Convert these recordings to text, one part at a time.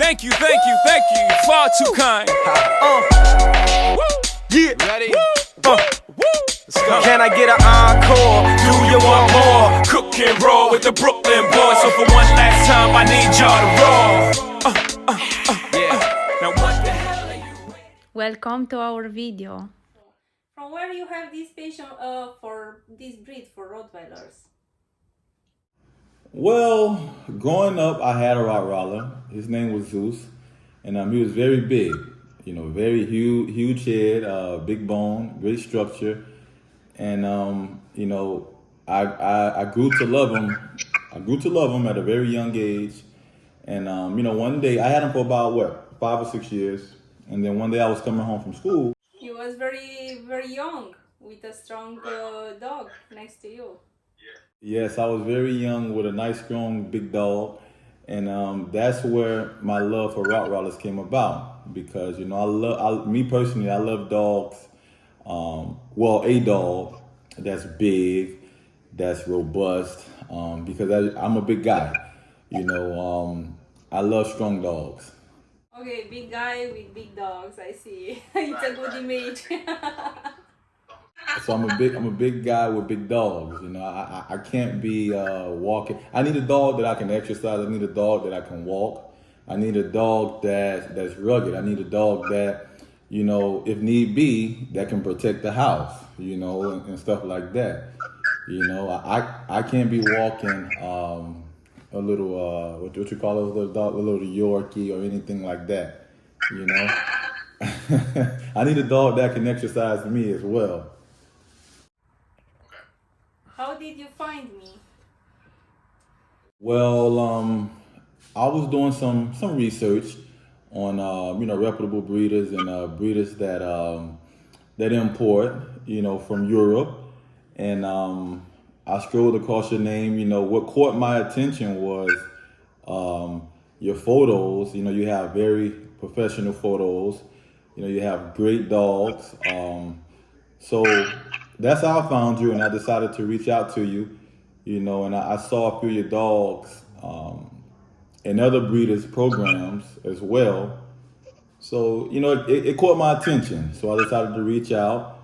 Thank you, thank you, thank you. You're far too kind. Woo. Yeah. Ready? Woo. Let's go. Can I get an encore? Do you want more? Cook and roll with the Brooklyn boys. So for one last time, I need y'all to roll. Yeah. Now what the hell are you? Welcome to our video. From where you have this passion for this breed, for Rottweilers? Well, growing up, I had a Rottweiler. His name was Zeus, and he was very big. You know, very huge head, big bone, great structure, and I grew to love him. I grew to love him at a very young age, and one day I had him for about 5 or 6 years, and then one day I was coming home from school. He was very, very young with a strong dog next to you. Yes, I was very young with a nice, strong, big dog, and that's where my love for Rottweilers came about. Because me personally, I love dogs. A dog that's big, that's robust. Because I'm a big guy. I love strong dogs. Okay, big guy with big dogs. I see. It's a good image. So I'm a big guy with big dogs. I can't be walking. I need a dog that I can exercise. I need a dog that I can walk. I need a dog that's rugged. I need a dog that, if need be, that can protect the house, and stuff like that. I can't be walking a little what you call those little dog, a little Yorkie or anything like that. I need a dog that can exercise me as well. How did you find me? Well, I was doing some research on reputable breeders and breeders that import from Europe, and I strolled across your name. What caught my attention was your photos. You have very professional photos. You have great dogs. So that's how I found you, and I decided to reach out to you. And I saw a few of your dogs in other breeders' programs as well. So it caught my attention. So I decided to reach out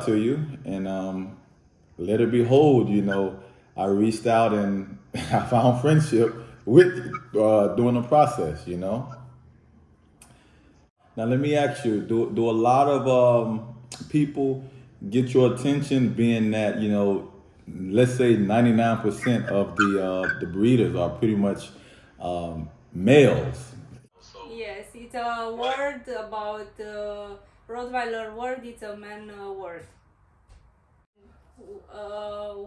to you, and let it behold. I reached out and I found friendship with during the process. Now let me ask you: Do a lot of people get your attention, being that let's say 99% of the breeders are pretty much males? Yes, it's a word about Rottweiler word. It's a man word.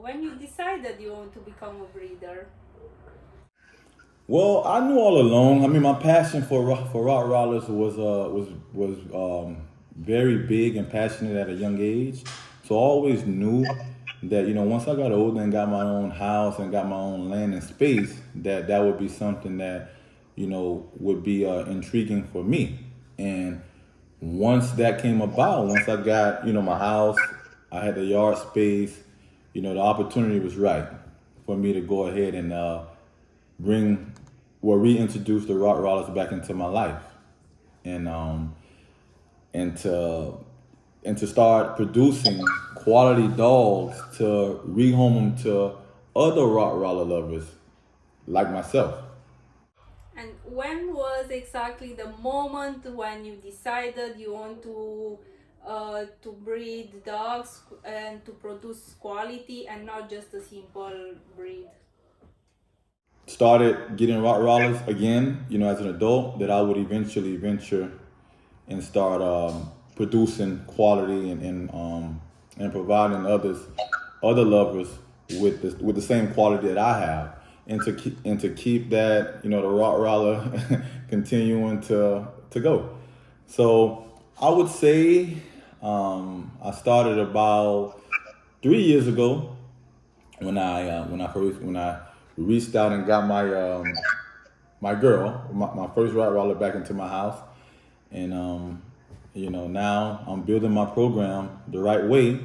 When you decided you want to become a breeder? Well, I knew all along. I mean, my passion for Rottweilers was very big and passionate at a young age. So I always knew that once I got older and got my own house and got my own land and space, that would be something that would be intriguing for me. And once that came about, once I got my house, I had the yard space. The opportunity was right for me to go ahead and reintroduce the Rottweilers back into my life, and and to start producing quality dogs to rehome them to other Rottweiler lovers like myself. And when was exactly the moment when you decided you want to breed dogs and to produce quality and not just a simple breed? Started getting Rottweilers again, as an adult, that I would eventually venture and start producing quality and providing other lovers with the same quality that I have, and to keep that the Rottweiler continuing to go. So I would say I started about 3 years ago when I reached out and got my girl, my first Rottweiler, back into my house, and now I'm building my program the right way,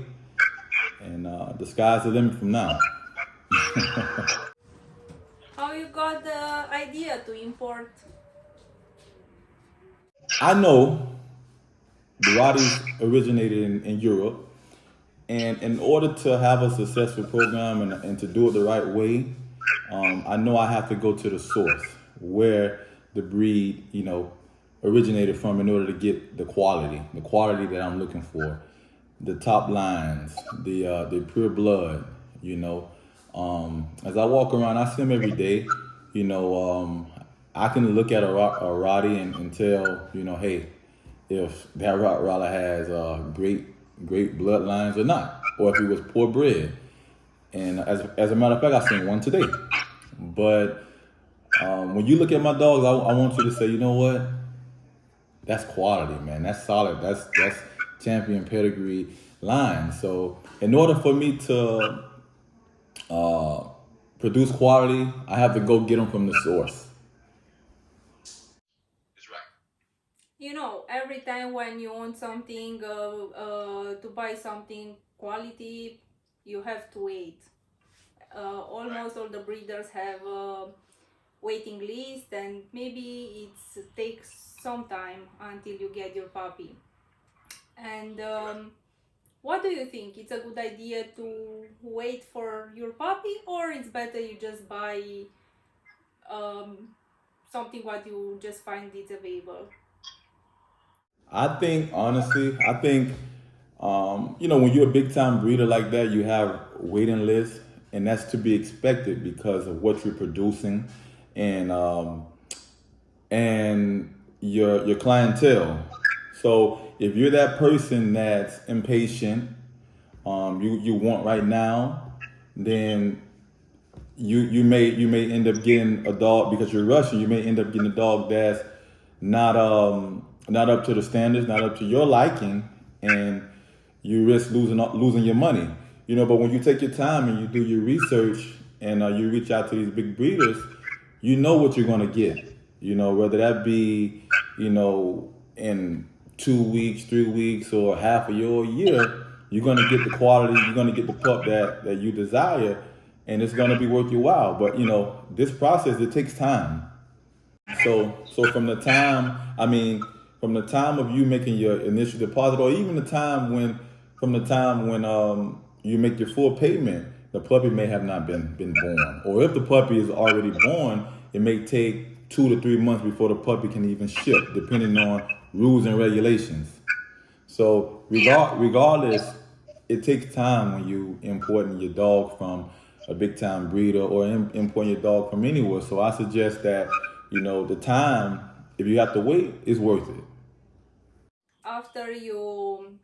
and the sky's the limit from now. How you got the idea to import I know the Rotties originated in Europe, and in order to have a successful program and to do it the right way, I know I have to go to the source where the breed, originated from in order to get the quality that I'm looking for, the top lines, the pure blood. As I walk around, I see them every day. I can look at a Rottie and tell, hey, if that Rottweiler has great bloodlines or not, or if he was poor bred. And as a matter of fact, I seen one today. But when you look at my dogs, I want you to say, you know what? That's quality, man. That's solid. That's champion pedigree line. So in order for me to produce quality, I have to go get them from the source. Every time when you want something, to buy something quality, you have to wait. Almost all the breeders have a waiting list, and maybe it takes some time until you get your puppy. And what do you think? It's a good idea to wait for your puppy, or it's better you just buy something what you just find it's available? I think, when you're a big time breeder like that, you have waiting lists, and that's to be expected because of what you're producing, and your clientele. So if you're that person that's impatient, you want right now, then you may end up getting a dog because you're rushing. You may end up getting a dog that's not up to the standards, not up to your liking, and you risk losing your money. But when you take your time and you do your research and you reach out to these big breeders, you know what you're gonna get. Whether that be in 2 weeks, 3 weeks, or half a year or a year, you're gonna get the quality. You're gonna get the pup that you desire, and it's gonna be worth your while. But this process, it takes time. So from the time of you making your initial deposit, or even from the time when you make your full payment, the puppy may have not been born. Or if the puppy is already born, it may take 2 to 3 months before the puppy can even ship, depending on rules and regulations. So regardless, it takes time when you importing your dog from a big time breeder or importing your dog from anywhere. So I suggest that the time, if you have to wait, is worth it. After you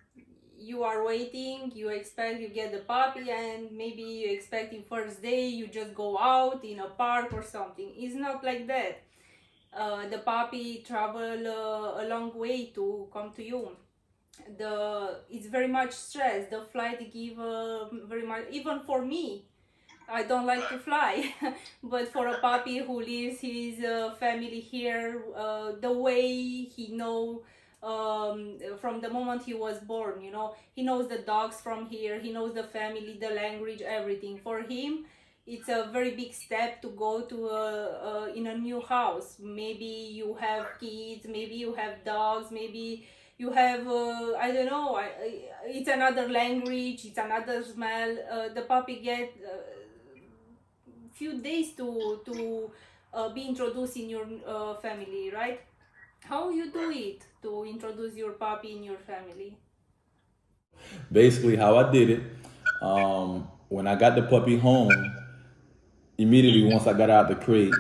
are waiting, you expect you get the puppy, and maybe you expect in first day you just go out in a park or something. It's not like that. The puppy travel a long way to come to you. It's very much stress. The flight give very much, even for me. I don't like to fly, but for a puppy who leaves his family here, the way he know, from the moment he was born, he knows the dogs from here, he knows the family, the language, everything. For him, it's a very big step to go to in a new house. Maybe you have kids, maybe you have dogs, maybe you have I don't know. It's another language, it's another smell. The puppy get few days to be introduced in your family, right? How you do it to introduce your puppy in your family? Basically, how I did it, when I got the puppy home, immediately once I got out the crate,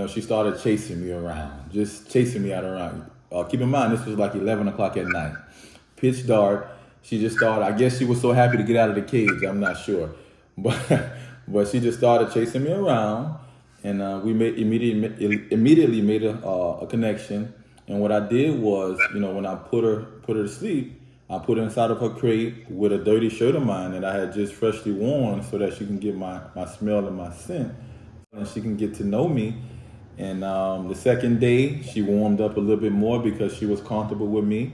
she started chasing me around, just chasing me out around. Keep in mind, this was like 11 o'clock at night, pitch dark. She just started, I guess she was so happy to get out of the cage, I'm not sure. But she just started chasing me around, and we immediately made a connection. And what I did was, when I put her to sleep, I put her inside of her crate with a dirty shirt of mine that I had just freshly worn, so that she can get my smell and my scent, and she can get to know me. And the second day, she warmed up a little bit more because she was comfortable with me.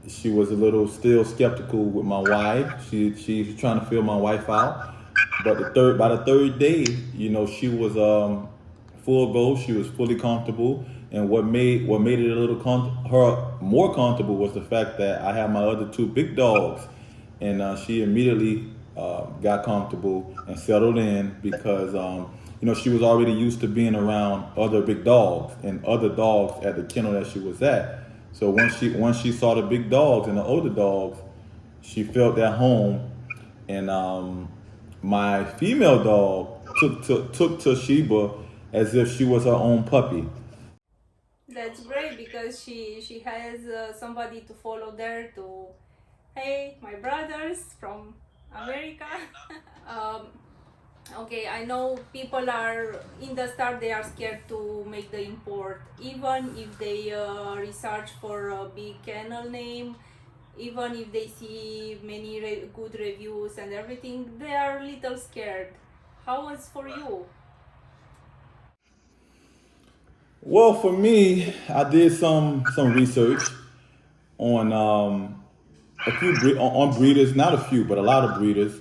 She was a little still skeptical with my wife. She's trying to feel my wife out. But by the third day, she was full go. She was fully comfortable, and what made it a little her more comfortable was the fact that I had my other two big dogs, and she immediately got comfortable and settled in because she was already used to being around other big dogs and other dogs at the kennel that she was at. So once she saw the big dogs and the older dogs, she felt at home. And my female dog took to Sheba as if she was her own puppy. That's great because she has somebody to follow there to, hey, my brothers from America. um, okay, I know people are in the start, they are scared to make the import, even if they research for a big kennel name, even if they see many good reviews and everything, they are a little scared. How was for you? Well, for me, I did some research on on breeders, not a few, but a lot of breeders.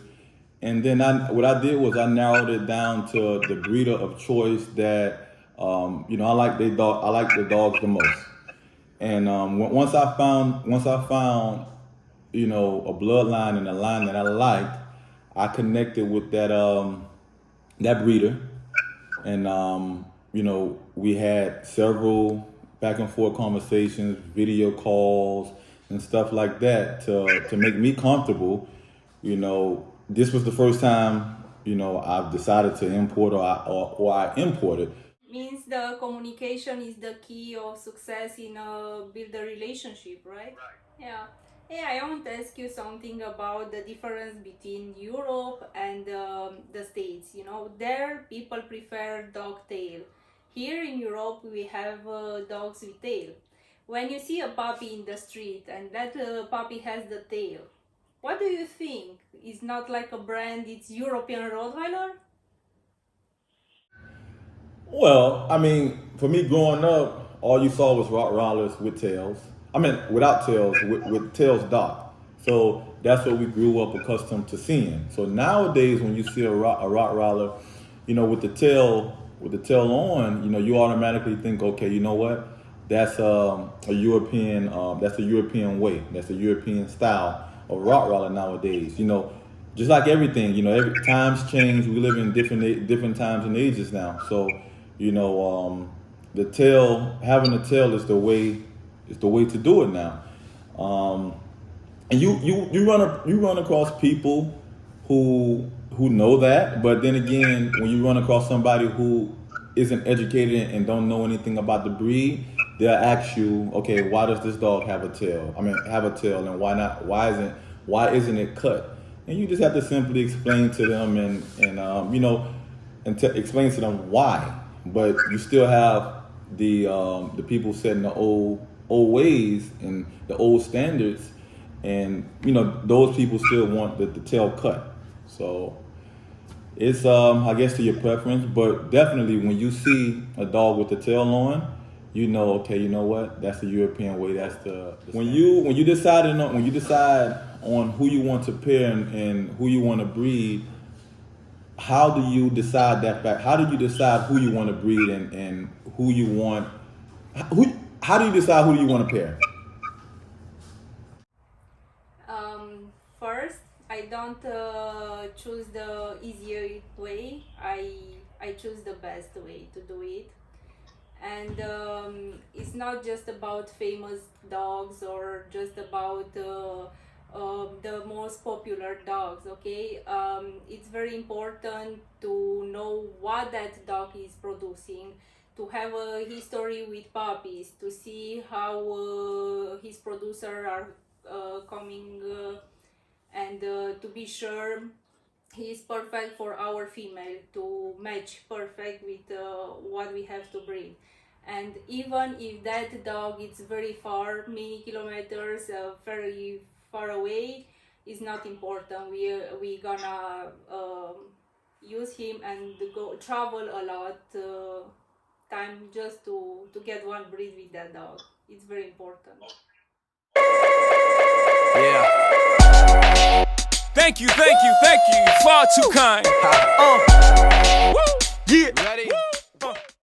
And then what I did was I narrowed it down to the breeder of choice that I like the dogs the most. And once I found a bloodline and a line that I liked, I connected with that breeder, and we had several back and forth conversations, video calls, and stuff like that to make me comfortable. This was the first time I've decided to import or I imported. Means the communication is the key of success in a build a relationship, right? Yeah. Hey, I want to ask you something about the difference between Europe and the States. There people prefer dog tail. Here in Europe, we have dogs with tail. When you see a puppy in the street and that puppy has the tail, what do you think? It's not like a brand, it's European Rottweiler? Well, I mean, for me growing up, all you saw was Rottweilers with tails. I mean, without tails, with tails dot. So that's what we grew up accustomed to seeing. So nowadays, when you see a Rottweiler, with the tail on, you automatically think, okay, you know what? That's that's a European way. That's a European style of Rottweiler nowadays. Just like everything, every times change. We live in different times and ages now. So, having a tail is the way to do it now. And you run across people who know that, but then again, when you run across somebody who isn't educated and don't know anything about the breed, they'll ask you, okay, why does this dog have a tail? Have a tail, and why not? Why isn't it cut? And you just have to simply explain to them explain to them why. But you still have the people setting the old ways and the old standards, and those people still want the tail cut. So it's I guess to your preference, but definitely when you see a dog with the tail on, okay, you know what? That's the European way. That's the when you decide on who you want to pair and who you want to breed. How do you decide that fact? How do you decide who you want to breed and who you want? How do you decide who you want to pair? First, I don't choose the easier way. I choose the best way to do it. And it's not just about famous dogs or just about the most popular dogs, okay? It's very important to know what that dog is producing, to have a history with puppies, to see how his producers are coming and to be sure he is perfect for our female, to match perfect with what we have to breed. And even if that dog is very far, many kilometers, very far away, is not important. We gonna use him and go travel a lot time just to get one breed with that dog. It's very important. Yeah. Thank you, far too kind.